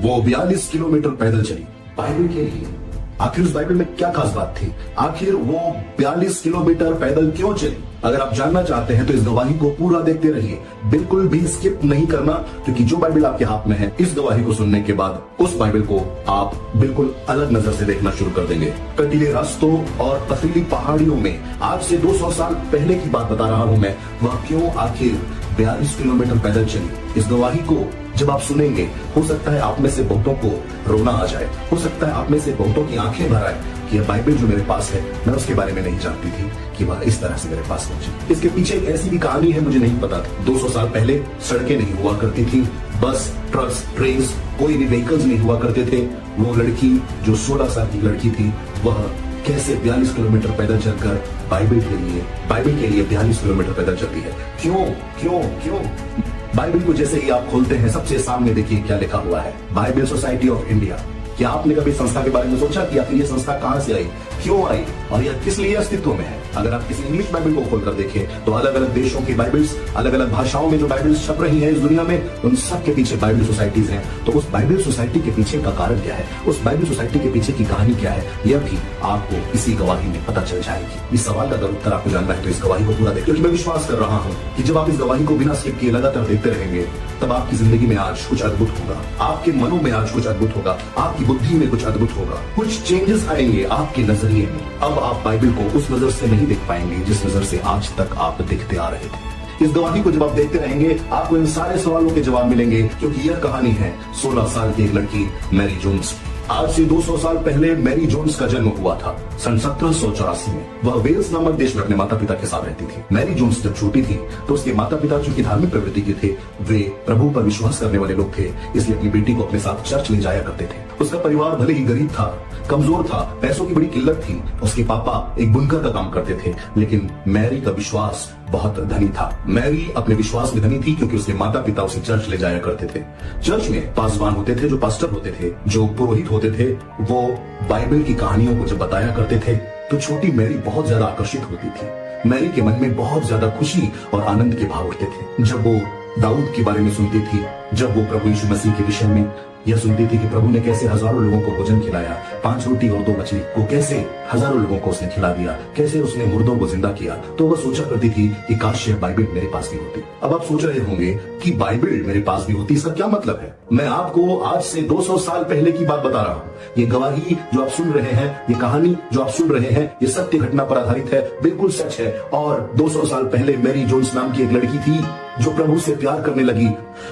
वो 42 किलोमीटर पैदल चली बाइबल के लिए। आखिर उस बाइबल में क्या खास बात थी? आखिर वो 42 किलोमीटर पैदल क्यों चली? अगर आप जानना चाहते हैं तो इस गवाही को पूरा देखते रहिए, बिल्कुल भी स्किप नहीं करना, क्योंकि जो बाइबल आपके हाथ में है, इस गवाही को सुनने के बाद उस बाइबल को आप बिल्कुल अलग नजर से देखना शुरू कर देंगे। कटीले रास्तों और पथरीली पहाड़ियों में आज से 200 साल पहले की बात बता रहा हूं मैं, वह क्यों आखिर 42 किलोमीटर पैदल चली। इस गवाही को जब आप सुनेंगे, हो सकता है आप में से बहुतों को रोना आ जाए, हो सकता है आप में से बहुतों की आंखें भर आए कि यह बाइबल जो मेरे पास है, मैं उसके बारे में नहीं जानती थी कि वह इस तरह से मेरे पास पहुंची। इसके पीछे एक ऐसी भी कहानी है, मुझे नहीं पता था। 200 साल पहले सड़कें नहीं हुआ करती थी, बस, ट्रक्स, ट्रेन, कोई भी व्हीकल्स नहीं हुआ करते थे। वो लड़की जो 16 साल की लड़की थी, वह कैसे 42 किलोमीटर पैदल चलकर बाइबल के लिए 42 किलोमीटर पैदल चलती है। क्यों? बाइबल को जैसे ही आप खोलते हैं, सबसे सामने देखिए क्या लिखा हुआ है, बाइबल सोसाइटी ऑफ इंडिया। क्या आपने कभी संस्था के बारे में सोचा कि आखिर ये संस्था कहां से आई, क्यों आई और यह किस लिए अस्तित्व में है? अगर आप किसी इंग्लिश बाइबल को खोलकर देखें तो अलग अलग देशों की बाइबल्स, अलग अलग भाषाओं में जो बाइबल्स छप रही हैं इस दुनिया में, उन सब के पीछे बाइबल सोसाइटीज हैं। तो उस बाइबल सोसाइटी के पीछे का कारण क्या है, उस बाइबल सोसाइटी के पीछे की कहानी क्या है, यह भी आपको इसी गवाही में पता चल जाएगी। इस सवाल का अगर उत्तर आपको जानना है तो इस गवाही को पूरा देखिए, क्योंकि मैं विश्वास कर रहा हूं कि जब आप इस गवाही को बिना स्किप किए लगातार देखते रहेंगे, तब आपकी जिंदगी में आज कुछ अद्भुत होगा, आपके मनों में आज कुछ अद्भुत होगा, आपकी बुद्धि में कुछ अद्भुत होगा, कुछ चेंजेस आएंगे आपके नजरिए में। अब आप बाइबल को उस नजर से नहीं देख पाएंगे जिस नजर से आज तक आप देखते आ रहे थे। इस गवाही को जब आप देखते रहेंगे, आपको इन सारे सवालों के जवाब मिलेंगे, क्योंकि यह कहानी है 16 साल की एक लड़की मैरी जोन्स की। आज से 200 साल पहले मैरी जोन्स का जन्म हुआ था सन 1784 में। वह वेल्स नामक देश में अपने माता पिता के साथ रहती थी। मैरी जोन्स जब छोटी थी तो उसके माता पिता चूंकि धार्मिक प्रवृत्ति के थे, वे प्रभु पर विश्वास करने वाले लोग थे, इसलिए अपनी बेटी को अपने साथ चर्च ले जाया करते थे। उसका परिवार भले ही गरीब था, कमजोर था, पैसों की बड़ी किल्लत थी, उसके पापा एक बुनकर का काम करते थे, लेकिन मैरी का विश्वास बहुत धनी था। मैरी अपने विश्वास में धनी थी क्योंकि उसके माता पिता उसे चर्च ले जाया करते थे। चर्च में पासवान होते थे, जो पास्टर होते थे, जो पुरोहित होते थे, वो बाइबल की कहानियों को जब बताया करते थे तो छोटी मैरी बहुत ज्यादा आकर्षित होती थी। मैरी के मन में बहुत ज्यादा खुशी और आनंद के भाव उठते थे जब वो दाऊद के बारे में सुनती थी, जब वो प्रभु यीशु मसीह के विषय में यह सुनती थी कि प्रभु ने कैसे हजारों लोगों को भोजन खिलाया, 5 रोटी और 2 मछली को कैसे हजारों लोगों को उसने खिला दिया, कैसे उसने मुर्दों को जिंदा किया। तो वह सोचा करती थी कि काश यह बाइबल मेरे पास भी होती। अब आप सोच रहे होंगे कि बाइबल मेरे पास भी होती, इसका क्या मतलब है? मैं आपको आज से 200 साल पहले की बात बता रहा हूँ। ये गवाही जो आप सुन रहे हैं, ये कहानी जो आप सुन रहे हैं, ये सत्य घटना पर आधारित है, बिल्कुल सच है। और 200 साल पहले मैरी जोन्स नाम की एक लड़की थी जो प्रभु से प्यार करने लगी।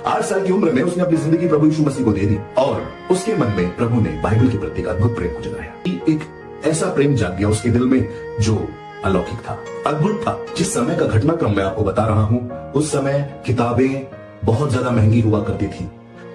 8 साल की उम्र में उसने अपनी जिंदगी प्रभु यीशु मसीह को दे दी और उसके मन में प्रभु ने बाइबल के प्रति अद्भुत प्रेम को जगाया। एक ऐसा प्रेम जाग गया उसके दिल में जो अलौकिक था, अद्भुत था। जिस समय का घटनाक्रम मैं आपको बता रहा हूं, उस समय किताबें बहुत ज्यादा महंगी हुआ करती थी।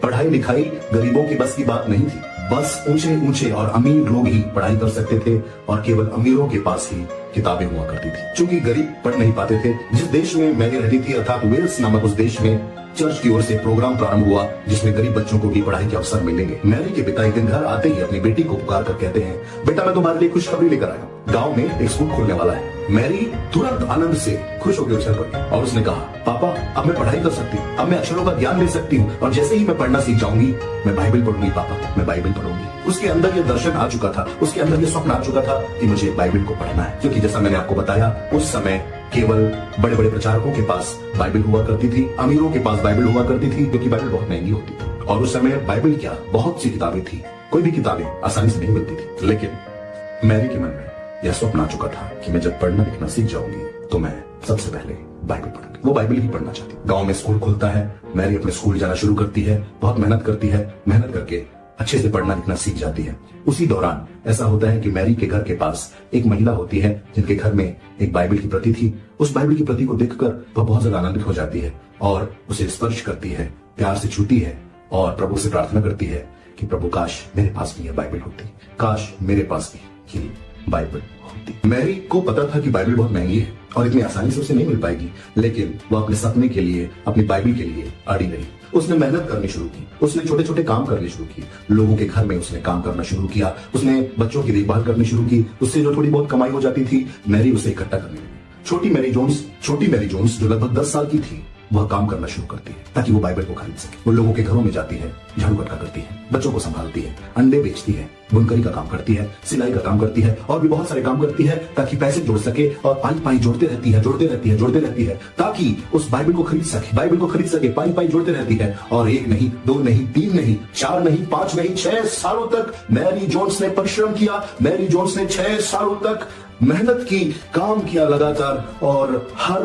पढ़ाई लिखाई गरीबों की बस की बात नहीं थी। बस ऊंचे ऊंचे और अमीर लोग ही पढ़ाई कर सकते थे और केवल अमीरों के पास ही किताबें हुआ करती थी, क्योंकि गरीब पढ़ नहीं पाते थे। जिस देश में मैरी रहती थी, अर्थात वेल्स नामक उस देश में, चर्च की ओर से प्रोग्राम प्रारंभ हुआ जिसमें गरीब बच्चों को भी पढ़ाई के अवसर मिलेंगे। मैरी के पिता एक दिन घर आते ही अपनी बेटी को पुकार कर कहते हैं, बेटा मैं तुम्हारे लिए खुशखबरी लेकर आया हूं, गांव में एक स्कूल खुलने वाला है। मैरी तुरंत आनंद से खुश होकर उछल पड़ी और उसने कहा, पापा अब मैं पढ़ाई कर सकती हूँ, अब मैं अक्षरों का ज्ञान ले सकती हूँ और जैसे ही मैं पढ़ना सीख जाऊंगी मैं बाइबल पढ़ूंगी। पापा मैं बाइबल पढ़ूंगी। उसके अंदर ये दर्शन आ चुका था, उसके अंदर ये स्वप्न आ चुका था कि मुझे बाइबल को पढ़ना है, क्योंकि जैसा मैंने आपको बताया उस समय केवल बड़े बड़े प्रचारकों के पास बाइबल हुआ करती थी, अमीरों के पास बाइबल हुआ करती थी, क्योंकि बाइबल बहुत महंगी होती थी। और उस समय बाइबल क्या, बहुत सी किताबें थी, कोई भी किताबें आसानी से नहीं मिलती थी। लेकिन मैरी के मन में यह स्वप्न आ चुका था कि मैं जब पढ़ना लिखना सीख जाऊंगी तो मैं सबसे पहले बाइबल पढ़ूंगी। वो बाइबल ही पढ़ना चाहती। गांव में स्कूल खुलता है, मैरी अपने स्कूल जाना शुरू करती है, बहुत मेहनत करती है, मेहनत करके अच्छे से पढ़ना लिखना सीख जाती है। उसी दौरान ऐसा होता है कि मैरी के घर के पास एक महिला होती है जिनके घर में एक बाइबल की प्रति थी। उस बाइबल की प्रति को देखकर वह बहुत ज्यादा आनंदित हो जाती है और उसे स्पर्श करती है, प्यार से छूती है और प्रभु से प्रार्थना करती है कि प्रभु काश मेरे पास भी यह बाइबल होती, काश मेरे पास भी ये बाइबल होती। मैरी को पता था कि बाइबल बहुत महंगी है और इतनी आसानी से उसे नहीं मिल पाएगी, लेकिन वह अपने सपने के लिए, अपनी बाइबल के लिए अड़ी रही। उसने मेहनत करनी शुरू की, उसने छोटे छोटे काम करने शुरू किए, लोगों के घर में उसने काम करना शुरू किया, उसने बच्चों की देखभाल करनी शुरू की। उससे जो थोड़ी बहुत कमाई हो जाती थी, मैरी उसे इकट्ठा करने लगी। छोटी मैरी जोन्स जो लगभग 10 साल की थी, वह काम करना शुरू करती है ताकि वो बाइबल को खरीद सके। वो लोगों के घरों में जाती है, झाड़ू पटका करती है, बच्चों को संभालती है, अंडे बेचती है, बुनकरी का काम करती है, सिलाई का काम करती है और भी बहुत सारे काम करती है ताकि पैसे जोड़ सके और पाई पाई जोड़ते रहती है ताकि उस बाइबल को खरीद सके, पाई पाई जोड़ते रहती है। और 1 नहीं, 2 नहीं, 3 नहीं, 4 नहीं, 5 नहीं, 6 सालों तक मैरी जोन्स ने परिश्रम किया। मैरी जोन्स ने 6 सालों तक मेहनत की, काम किया लगातार और हर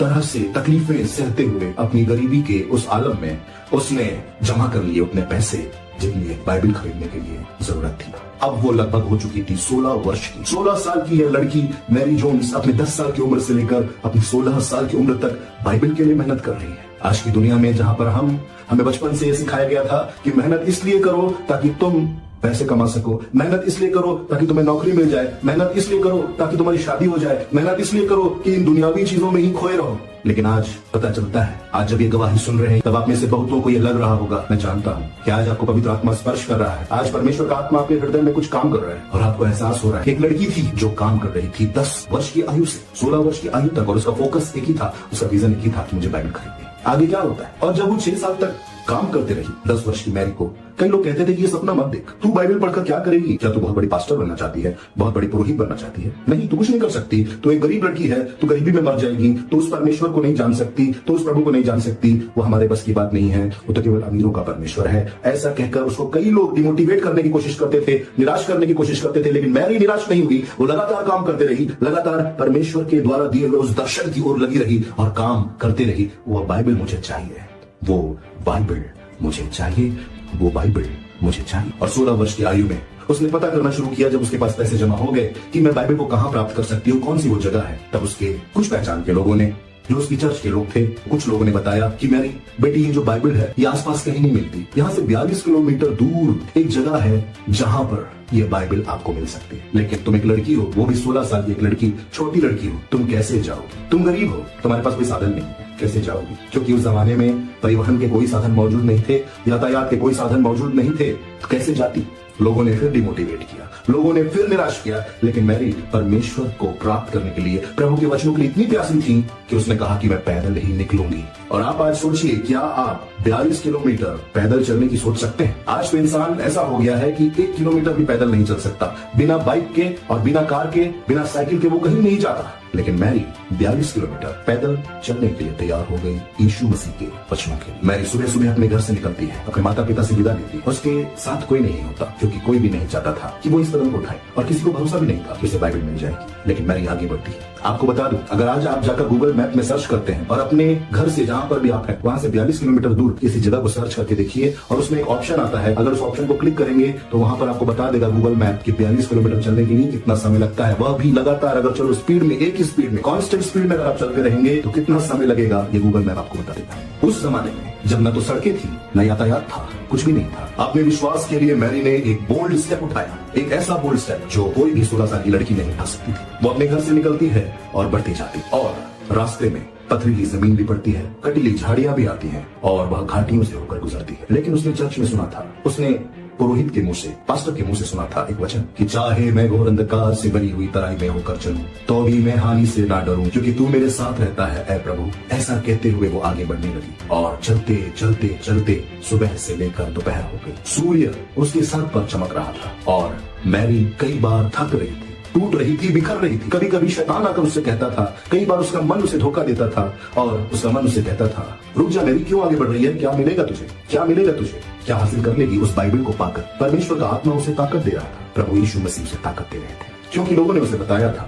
तरह से तकलीफें सहते हुए अपनी गरीबी के उस आलम में उसने जमा कर लिए उतने पैसे जितनी एक बाइबल खरीदने के लिए जरूरत थी। अब वो लगभग हो चुकी थी 16 वर्ष की। 16 साल की यह लड़की मैरी जोन्स अपने 10 साल की उम्र से लेकर अपनी 16 साल की उम्र तक बाइबल के लिए मेहनत कर रही है। आज की दुनिया में जहां पर हमें बचपन से सिखाया गया था कि मेहनत इसलिए करो ताकि तुम पैसे कमा सको, मेहनत इसलिए करो ताकि तुम्हें नौकरी मिल जाए, मेहनत इसलिए करो ताकि तुम्हारी शादी हो जाए, मेहनत इसलिए करो कि इन दुनियावी चीजों में ही खोए रहो। लेकिन आज पता चलता है, आज जब ये गवाही सुन रहे हैं तब आप में से बहुतों को ये लग रहा होगा, मैं जानता हूँ कि आज आपको पवित्र आत्मा स्पर्श कर रहा है। आज परमेश्वर का आत्मा आपके हृदय में कुछ काम कर रहा है और आपको एहसास हो रहा है। एक लड़की थी जो काम कर रही थी 10 वर्ष की आयु से 16 वर्ष की आयु तक और उसका फोकस एक ही था, उसका विजन एक ही था कि मुझे बाइबल खरीदनी। आगे क्या होता है? और जब वो 6 साल तक काम करते रही 10 वर्ष की मैरी को, कई लोग कहते थे कि ये सपना मत देख, तू बाइबल पढ़कर क्या करेगी? क्या तू बहुत बड़ी पास्टर बनना चाहती है, बहुत बड़ी पुरोहित बनना चाहती है? नहीं, तू कुछ नहीं कर सकती, तू एक गरीब लड़की है, तू गरीबी में मर जाएगी, तू उस परमेश्वर को नहीं जान सकती, तू उस प्रभु को नहीं जान सकती, वो हमारे बस की बात नहीं है, वो तो केवल अमीरों का परमेश्वर है। ऐसा कहकर उसको कई लोग डिमोटिवेट करने की कोशिश करते थे, निराश करने की कोशिश करते थे, लेकिन मैरी निराश नहीं हुई। वो लगातार काम करते रही, लगातार परमेश्वर के द्वारा दिए हुए उस दर्शन की ओर लगी रही और काम करते रही। वो बाइबल मुझे चाहिए, वो बाइबल मुझे चाहिए, वो बाइबल मुझे चाहिए। और 16 वर्ष की आयु में उसने पता करना शुरू किया, जब उसके पास पैसे जमा हो गए, कि मैं बाइबल को कहां प्राप्त कर सकती हूँ, कौन सी वो जगह है। तब उसके कुछ पहचान के लोगों ने, जो उसकी चर्च के लोग थे, कुछ लोगों ने बताया कि मेरी बेटी ये जो बाइबल है ये आसपास कहीं नहीं मिलती, यहाँ से 42 किलोमीटर दूर एक जगह है जहां पर ये बाइबल आपको मिल सकती है। लेकिन तुम एक लड़की हो, वो भी 16 साल की एक लड़की, छोटी लड़की हो, तुम कैसे जाओगी? तुम गरीब हो, तुम्हारे पास कोई साधन नहीं, कैसे जाओगी? क्योंकि उस जमाने में परिवहन के कोई साधन मौजूद नहीं थे, यातायात के कोई साधन मौजूद नहीं थे, तो कैसे जाती? लोगों ने फिर डिमोटिवेट किया, लोगों ने फिर निराश किया। लेकिन मैरी परमेश्वर को प्राप्त करने के लिए, प्रभु के वचनों के लिए इतनी प्यासी थी कि उसने कहा कि मैं पैदल ही निकलूंगी। और आप आज सोचिए, क्या आप 42 किलोमीटर पैदल चलने की सोच सकते हैं? आज तो इंसान ऐसा हो गया है कि 1 किलोमीटर भी पैदल नहीं चल सकता, बिना बाइक के और बिना कार के, बिना साइकिल के वो कहीं नहीं जाता। लेकिन मैरी 42 किलोमीटर पैदल चलने के लिए तैयार हो गई यीशु मसीह के वचनों के लिए। मैरी सुबह सुबह अपने घर से निकलती है, अपने माता पिता से विदा लेती है। उसके साथ कोई नहीं होता, क्योंकि कोई भी नहीं चाहता था कि वो इस कदम को उठाए और किसी को भरोसा भी नहीं था कि उसे बाइबल मिल जाएगी। लेकिन मैरी आगे बढ़ती है। आपको बता दूं, अगर आज आप जाकर गूगल मैप में सर्च करते हैं और अपने घर से जहां पर भी आप हैं वहां से 42 किलोमीटर दूर किसी जगह को सर्च करके देखिए और उसमें एक ऑप्शन आता है, अगर उस ऑप्शन को क्लिक करेंगे तो वहां पर आपको बता देगा गूगल मैप कि 42 किलोमीटर चलने के लिए कितना समय लगता है। वह भी लगातार, अगर चलो स्पीड में, एक ही स्पीड में, कांस्टेंट स्पीड में अगर आप चलते रहेंगे तो कितना समय लगेगा, ये गूगल मैप आपको बता देता है। उस जमाने में जब न तो सड़कें थी, न यातायात था, कुछ भी नहीं था, अपने विश्वास के लिए मैरी ने एक बोल्ड स्टेप उठाया, एक ऐसा बोल्ड स्टेप जो कोई भी 16 साल की लड़की नहीं उठा सकती थी। वो अपने घर से निकलती है और बढ़ती जाती, और रास्ते में पथरीली जमीन भी पड़ती है, कटीली झाड़ियां भी आती हैं और वह घाटियों से होकर गुजरती है। लेकिन उसने चर्च में सुना था, उसने पुरोहित के मुंह से, पास्टर के मुंह से सुना था एक वचन कि चाहे मैं घोर अंधकार से बनी हुई तराई में होकर चलूं तो भी मैं हानि से ना डरूं, क्योंकि तू मेरे साथ रहता है ऐ प्रभु। ऐसा कहते हुए वो आगे बढ़ने लगी और चलते चलते चलते सुबह से लेकर दोपहर हो गई। सूर्य उसके सर पर चमक रहा था और मैरी कई बार थक रही थी, टूट रही थी, बिखर रही थी। कभी कभी शैतान आकर उससे कहता था, कई बार उसका मन उसे धोखा देता था और उसका मन उसे कहता था, रुक जा मैरी, क्यों आगे बढ़ रही है? क्या मिलेगा तुझे? क्या मिलेगा तुझे? क्या हासिल कर लेगी उस बाइबल को पाकर? परमेश्वर का आत्मा उसे ताकत दे रहा था, प्रभु यीशु मसीह उसे ताकत दे रहे थे, क्योंकि लोगों ने उसे बताया था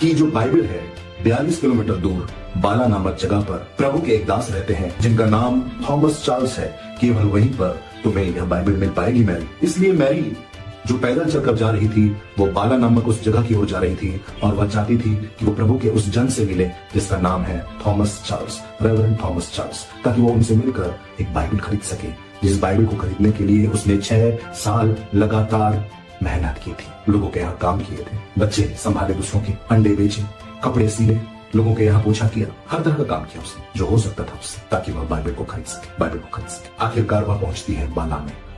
कि जो बाइबल है 42 किलोमीटर दूर बाला नामक जगह पर प्रभु के एक दास रहते हैं जिनका नाम थॉमस चार्ल्स है, केवल वहीं पर तुम्हें यह बाइबल मिल पाएगी मैरी। इसलिए मैरी जो पैदल चलकर जा रही थी वो बाला नामक उस जगह की ओर जा रही थी और वह चाहती थी कि वो प्रभु के उस जन से मिले जिसका नाम है Thomas Charles, reverend Thomas Charles, ताकि वो उनसे मिलकर एक बाइबल खरीद सके, जिस बाइबल को खरीदने के लिए उसने 6 साल लगातार मेहनत की थी। लोगों के यहाँ काम किए थे, बच्चे संभाले दूसरों के, अंडे बेचे, कपड़े सिले, लोगों के यहाँ पूछा किया, हर तरह का काम किया उसने जो हो सकता था उससे, ताकि वह बाइबल को खरीद सके। आखिरकार वह पहुंचती है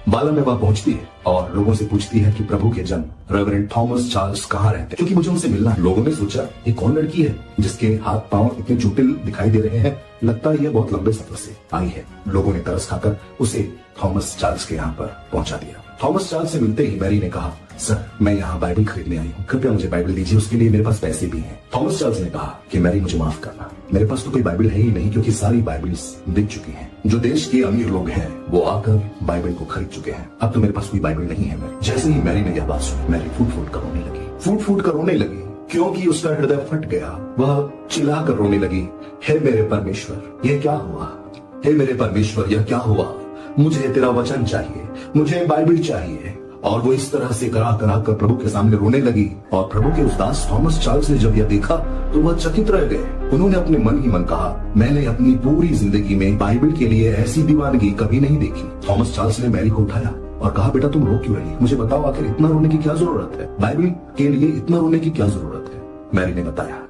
बाला में वह पहुंचती है और लोगों से पूछती है कि प्रभु के जन रेवरेंड थॉमस चार्ल्स कहाँ रहते हैं, क्योंकि मुझे उनसे मिलना है। लोगों ने सोचा ये कौन लड़की है जिसके हाथ पांव इतने चुटिल दिखाई दे रहे हैं, लगता है यह बहुत लंबे सफर से आई है। लोगों ने तरस खाकर उसे थॉमस चार्ल्स के यहाँ पर पहुंचा दिया। थॉमस चार्ल्स से मिलते ही मैरी ने कहा, सर मैं यहाँ बाइबल खरीदने आई हूँ, कृपया मुझे बाइबल दीजिए, उसके लिए मेरे पास पैसे भी हैं। थॉमस चार्ल्स ने कहा कि मैरी मुझे माफ करना, मेरे पास तो कोई बाइबल है ही नहीं, क्योंकि सारी बाइबल्स बिक चुकी हैं। जो देश के अमीर लोग हैं वो आकर बाइबल को खरीद चुके हैं, अब तो मेरे पास कोई बाइबल नहीं है। मैरी जैसे ही मैरी ने यह बात सुनी, मैरी फूट फूट कर रोने लगी, फूट फूट कर रोने लगी, क्योंकि उसका हृदय फट गया। वह चिल्ला कर रोने लगी, हे मेरे परमेश्वर यह क्या हुआ, हे मेरे परमेश्वर यह क्या हुआ, मुझे तेरा वचन चाहिए, मुझे बाइबल चाहिए। और वो इस तरह से करा करा कर प्रभु के सामने रोने लगी। और प्रभु के उस दास थॉमस चार्ल्स ने जब यह देखा तो वह चकित रह गए। उन्होंने अपने मन ही मन कहा, मैंने अपनी पूरी जिंदगी में बाइबल के लिए ऐसी दीवानगी कभी नहीं देखी। थॉमस चार्ल्स ने मैरी को उठाया और कहा, बेटा तुम रो क्यों रही, मुझे बताओ आखिर इतना रोने की क्या जरूरत है, बाइबल के लिए इतना रोने की क्या जरूरत है। मैरी ने बताया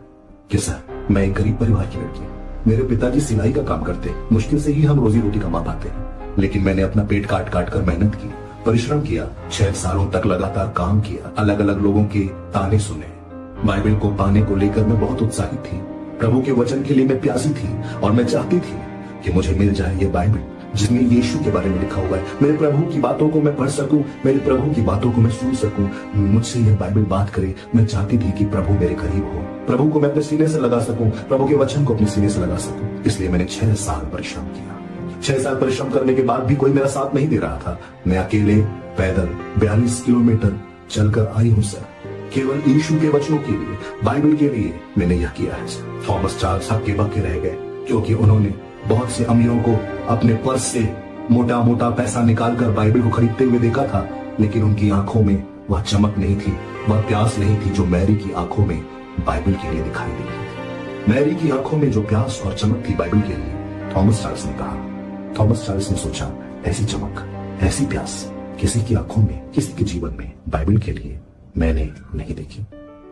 कि सर मैं एक गरीब परिवार की लड़की, मेरे पिताजी सिलाई का काम करते, मुश्किल से ही हम रोजी रोटी कमा पाते हैं, लेकिन मैंने अपना पेट काट काट कर मेहनत की, परिश्रम किया, 6 सालों तक लगातार काम किया, अलग अलग लोगों के ताने सुने। बाइबल को पाने को लेकर मैं बहुत उत्साहित थी, प्रभु के वचन के लिए मैं प्यासी थी और मैं चाहती थी कि मुझे मिल जाए ये बाइबल जिसमें यीशु के बारे में लिखा हुआ है। मेरे प्रभु की बातों को मैं पढ़ सकूं, मेरे प्रभु की बातों को मैं सुन सकूं, मुझसे यह बाइबल बात करे। मैं चाहती थी कि प्रभु मेरे करीब हो, प्रभु को मैं अपने सीने से लगा सकूं, प्रभु के वचन को अपने सीने से लगा सकूं। इसलिए मैंने 6 साल परिश्रम किया। 6 साल परिश्रम करने के बाद भी कोई मेरा साथ नहीं दे रहा था। मैं अकेले पैदल 42 किलोमीटर चलकर आई हूं सर, केवल यीशु के वचनों के लिए, बाइबल के लिए मैंने यह किया है सर। थॉमस चार्ल्स हक्के बक्के रह गए, क्योंकि उन्होंने बहुत से अमीरों को अपने पर्स से मोटा मोटा पैसा निकालकर बाइबल को खरीदते हुए देखा था, लेकिन उनकी आंखों में वह चमक नहीं थी, वह प्यास नहीं थी जो मैरी की आंखों में बाइबल के लिए दिखाई दे रही थी। मैरी की आंखों में जो प्यास और चमक थी बाइबल के लिए, थॉमस चार्ल्स ने कहा। थॉमस चार्ल्स ने सोचा, ऐसी चमक, ऐसी प्यास किसी की आंखों में, किसी के जीवन में बाइबल के लिए मैंने नहीं देखी,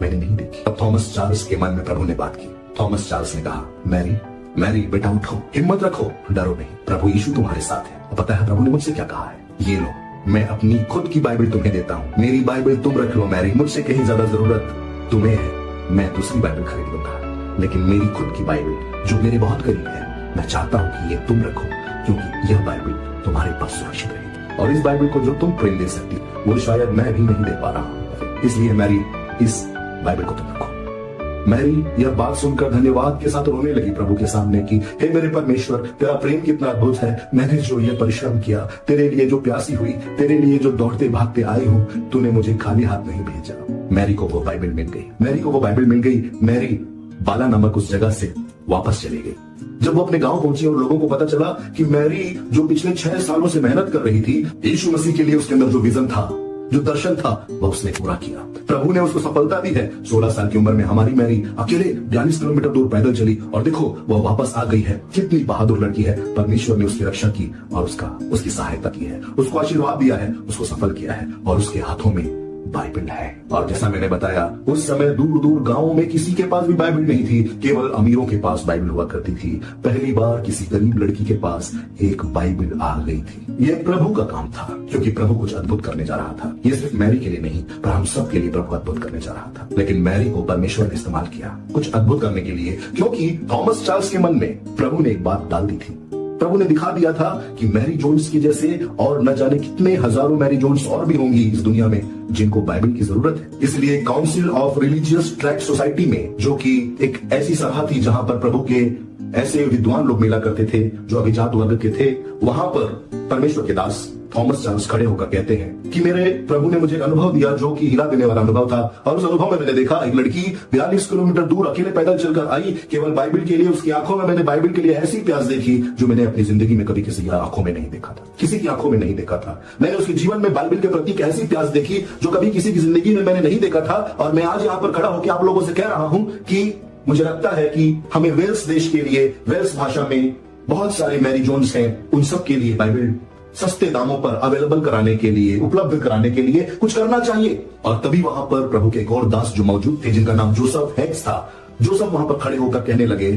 मैंने नहीं देखी। अब थॉमस चार्ल्स के मन में प्रभु ने बात की। थॉमस चार्ल्स ने कहा, मैरी मैरी बेटा उठो, हिम्मत रखो, डरो नहीं, प्रभु यीशु तुम्हारे साथ है। अब पता है प्रभु ने मुझसे क्या कहा है, ये लो, मैं अपनी खुद की बाइबल तुम्हें देता हूँ, मेरी बाइबल तुम रख लो मैरी, मुझसे कहीं ज्यादा जरूरत तुम्हें है, मैं दूसरी बाइबल खरीद लूंगा, लेकिन मेरी खुद की बाइबल जो मेरे बहुत करीब है, मैं चाहता हूँ कि ये तुम रखो, क्योंकि यह बाइबल तुम्हारे पास सुरक्षित रहेगी। और इस बाइबल को जो तुम प्रेम दे सकती वो शायद मैं भी नहीं दे पा रहा हूँ, इसलिए मैरी इस बाइबल को तुम रखो। मैरी यह बात सुनकर धन्यवाद के साथ रोने लगी प्रभु के सामने कि हे मेरे परमेश्वर, तेरा प्रेम कितना अद्भुत है, मैंने जो ये परिश्रम किया, तेरे लिए जो प्यासी हुई, तेरे लिए जो दौड़ते भागते आई हूँ, तूने मुझे खाली हाथ नहीं भेजा। मैरी को वो बाइबल मिल गई, मैरी को वो बाइबल मिल गई। मैरी बाला नामक उस जगह से वापस चली गई। जब वो अपने गांव पहुंची और लोगों को पता चला कि मैरी जो पिछले 6 सालों से मेहनत कर रही थी, यीशु मसीह के लिए उसके अंदर जो विजन था, जो दर्शन था, वह उसने पूरा किया। प्रभु ने उसको सफलता दी है। 16 साल की उम्र में हमारी मैरी अकेले 42 किलोमीटर दूर पैदल चली और देखो वह वापस आ गई है। कितनी बहादुर लड़की है। परमेश्वर ने उसकी रक्षा की और उसकी सहायता की है, उसको आशीर्वाद दिया है, उसको सफल किया है और उसके हाथों में बाइबल है। और जैसा मैंने बताया, उस समय दूर दूर गांवों में किसी के पास भी बाइबल नहीं थी, केवल अमीरों के पास बाइबल हुआ करती थी। पहली बार किसी गरीब लड़की के पास एक बाइबल आ गई थी। यह प्रभु का काम था, क्योंकि प्रभु कुछ अद्भुत करने जा रहा था। यह सिर्फ मैरी के लिए नहीं, पर हम सब के लिए प्रभु अद्भुत करने जा रहा था। लेकिन मैरी को परमेश्वर ने इस्तेमाल किया कुछ अद्भुत करने के लिए, क्योंकि थॉमस चार्ल्स के मन में प्रभु ने एक बात डाल दी थी। प्रभु ने दिखा दिया था कि मैरी जोन्स की जैसे और न जाने कितने हजारों मैरी जोन्स और भी होंगी इस दुनिया में जिनको बाइबल की जरूरत है। इसलिए council of religious tract society में, जो कि एक ऐसी सभा थी जहां पर प्रभु के ऐसे विद्वान लोग मिला करते थे जो अभिजात वर्ग के थे, वहां पर परमेश्वर के दास थॉमस चार्ल्स खड़े होकर कहते हैं कि मेरे प्रभु ने मुझे एक अनुभव दिया जो कि हिला देने वाला अनुभव था। और उस अनुभव में मैंने देखा एक लड़की 42 किलोमीटर दूर अकेले पैदल चलकर आई, केवल बाइबल के लिए। उसकी आंखों में मैंने बाइबल के लिए ऐसी प्यास देखी जो मैंने अपनी जिंदगी में कभी किसी की आंखों में नहीं देखा था, किसी की आंखों में नहीं देखा था। मैंने उसके जीवन में बाइबल के प्रति ऐसी प्यास देखी जो कभी किसी की जिंदगी में मैंने नहीं देखा था। और मैं आज यहाँ पर खड़ा होकर आप लोगों से कह रहा हूं कि मुझे लगता है कि हमें वेल्स देश के लिए, वेल्स भाषा में बहुत सारे मैरी जोन्स हैं, उन सब के लिए बाइबल सस्ते दामों पर अवेलेबल कराने के लिए, उपलब्ध कराने के लिए कुछ करना चाहिए। और तभी वहां पर प्रभु के एक और दास जो मौजूद थे, जिनका नाम जोसेफ हेक्स था, जोसेफ वहां पर खड़े होकर कहने लगे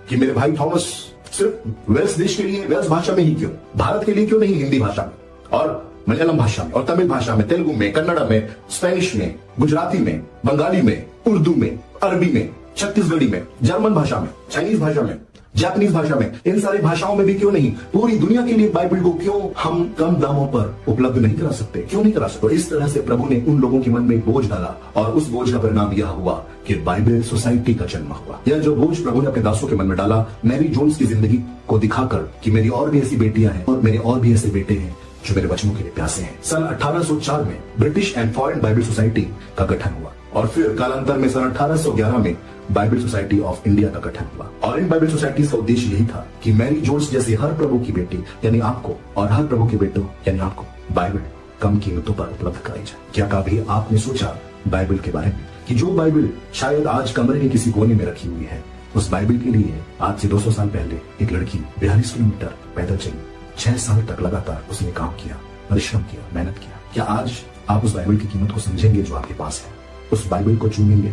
कि मेरे भाई थॉमस, सिर्फ वेल्स देश के लिए, वेल्स भाषा में ही क्यों, भारत के लिए क्यों नहीं हिंदी भाषा में और मलयालम भाषा में और तमिल भाषा में, तेलुगु में, कन्नड़ में, स्पेनिश में, गुजराती में, बंगाली में, उर्दू में, अरबी में, छत्तीसगढ़ी में, जर्मन भाषा में, चाइनीज भाषा में, जापानीज भाषा में, इन सारी भाषाओं में भी क्यों नहीं, पूरी दुनिया के लिए बाइबल को क्यों हम कम दामों पर उपलब्ध नहीं करा सकते, क्यों नहीं करा सकते। तो इस तरह से प्रभु ने उन लोगों के मन में एक बोझ डाला और उस बोझ का परिणाम यह हुआ कि बाइबल सोसाइटी का जन्म हुआ। यह जो बोझ प्रभु ने अपने दासों के मन में डाला, मैरी जोन्स की जिंदगी को दिखाकर कि मेरी और भी ऐसी बेटियां हैं और मेरे और भी ऐसे बेटे हैं जो मेरे वचनों के लिए प्यासे हैं। सन 1804 में British and foreign Bible society का गठन हुआ और फिर कालांतर में सन 1811 में बाइबल सोसाइटी ऑफ इंडिया का गठन हुआ। और इन बाइबल सोसाइटीज का उद्देश्य यही था कि मैरी जोन्स जैसी हर प्रभु की बेटी यानी आपको और हर प्रभु के बेटों यानी आपको बाइबल कम कीमतों पर उपलब्ध कराई जाए। क्या कभी आपने सोचा बाइबल के बारे में कि जो बाइबल शायद आज कमरे के किसी कोने में रखी हुई है, उस बाइबल के लिए आज से 200 साल पहले एक लड़की 42 किलोमीटर पैदल चली, 6 साल तक लगातार उसने काम किया, परिश्रम किया, मेहनत किया। क्या आज आप उस बाइबल की कीमत को समझेंगे जो आपके पास है, उस बाइबल को चूमेंगे?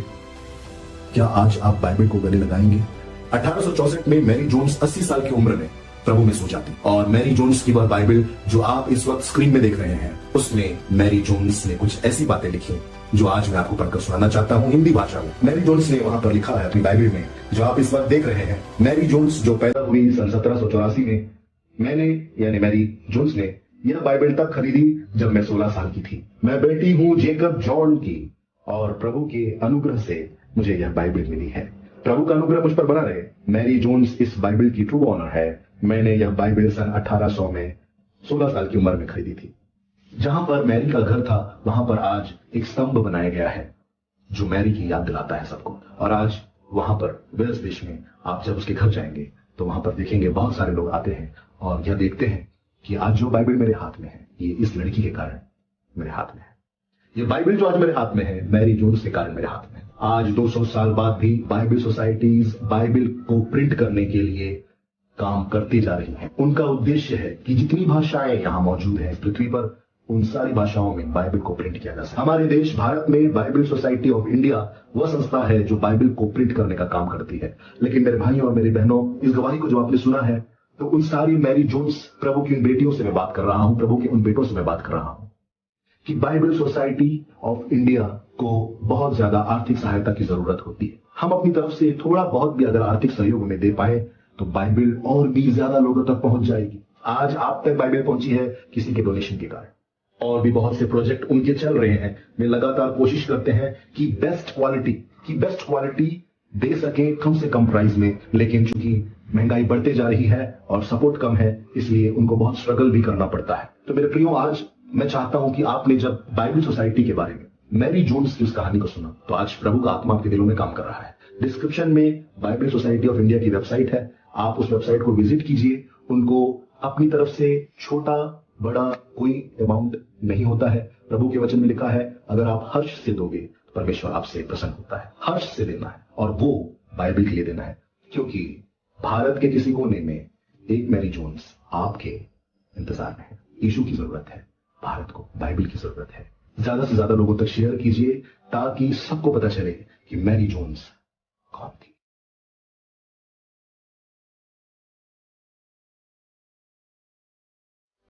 क्या आज आप बाइबल को गले लगाएंगे? 1864 में मैरी जोन्स 80 साल की उम्र में प्रभु में सो जाती और मैरी जोन्स की वह बाइबल जो आप इस वक्त स्क्रीन में देख रहे हैं, उसमें मैरी जोन्स ने कुछ ऐसी बातें लिखी जो आज मैं आपको पढ़कर सुनाना चाहता हूं हिंदी भाषा में। मैरी जोन्स ने वहां पर लिखा है अपनी बाइबल में जो आप इस वक्त देख रहे हैं। मैरी जोन्स जो पैदा हुई सन 1784 में, मैंने यानी मैरी जोन्स ने यह बाइबल तब खरीदी जब मैं 16 साल की थी। मैं बेटी हूं जेकब जॉन की और प्रभु के अनुग्रह से मुझे यह बाइबल मिली है। प्रभु का अनुग्रह मुझ पर बना रहे। मैरी जोन्स इस बाइबल की ट्रू ऑनर है। मैंने यह बाइबल सन 1800 में 16 साल की उम्र में खरीदी थी। जहां पर मैरी का घर था वहां पर आज एक स्तंभ बनाया गया है जो मैरी की याद दिलाता है सबको। और आज वहां पर वेल्स देश में आप जब उसके घर जाएंगे तो वहां पर देखेंगे बहुत सारे लोग आते हैं और यह देखते हैं कि आज जो बाइबल मेरे हाथ में है ये इस लड़की के कारण मेरे हाथ में है। ये बाइबल जो आज मेरे हाथ में है मैरी जोन्स के कारण मेरे हाथ में है। आज 200 साल बाद भी बाइबल सोसाइटीज बाइबल को प्रिंट करने के लिए काम करती जा रही हैं। उनका उद्देश्य है कि जितनी भाषाएं यहां मौजूद हैं पृथ्वी पर, उन सारी भाषाओं में बाइबल को प्रिंट किया जा सके। हमारे देश भारत में बाइबल सोसाइटी ऑफ इंडिया वह संस्था है जो बाइबल को प्रिंट करने का काम करती है। लेकिन मेरे भाइयों और मेरी बहनों, इस गवाही को जो आपने सुना है तो उन सारी मैरी जोन्स प्रभु की उन बेटियों से मैं बात कर रहा हूं, प्रभु के उन बेटों से मैं बात कर रहा हूं कि बाइबल सोसाइटी ऑफ इंडिया को बहुत ज्यादा आर्थिक सहायता की जरूरत होती है। हम अपनी तरफ से थोड़ा बहुत भी अगर आर्थिक सहयोग में दे पाए तो बाइबल और भी ज्यादा लोगों तक पहुंच जाएगी। आज आप तक बाइबल पहुंची है किसी के डोनेशन के कारण। और भी बहुत से प्रोजेक्ट उनके चल रहे हैं। वे लगातार कोशिश करते हैं कि बेस्ट क्वालिटी दे सके कम से कम प्राइस में। लेकिन चूंकि महंगाई बढ़ते जा रही है और सपोर्ट कम है, इसलिए उनको बहुत स्ट्रगल भी करना पड़ता है। तो मेरे प्रियो, आज मैं चाहता हूं कि आपने जब बाइबल सोसाइटी के बारे में मैरी जोन्स की उस कहानी को सुना तो आज प्रभु का आत्मा आपके दिलों में काम कर रहा है। डिस्क्रिप्शन में बाइबल सोसाइटी ऑफ इंडिया की वेबसाइट है, आप उस वेबसाइट को विजिट कीजिए। उनको अपनी तरफ से छोटा बड़ा कोई अमाउंट नहीं होता है। प्रभु के वचन में लिखा है अगर आप हर्ष से दोगे तो परमेश्वर आपसे प्रसन्न होता है। हर्ष से देना है और वो बाइबल के लिए देना है, क्योंकि भारत के किसी कोने में एक मैरी जोन्स आपके इंतजार में है। यीशु की जरूरत है, भारत को बाइबल की जरूरत है। ज्यादा से ज्यादा लोगों तक शेयर कीजिए ताकि सबको पता चले कि मैरी जोन्स कौन थी।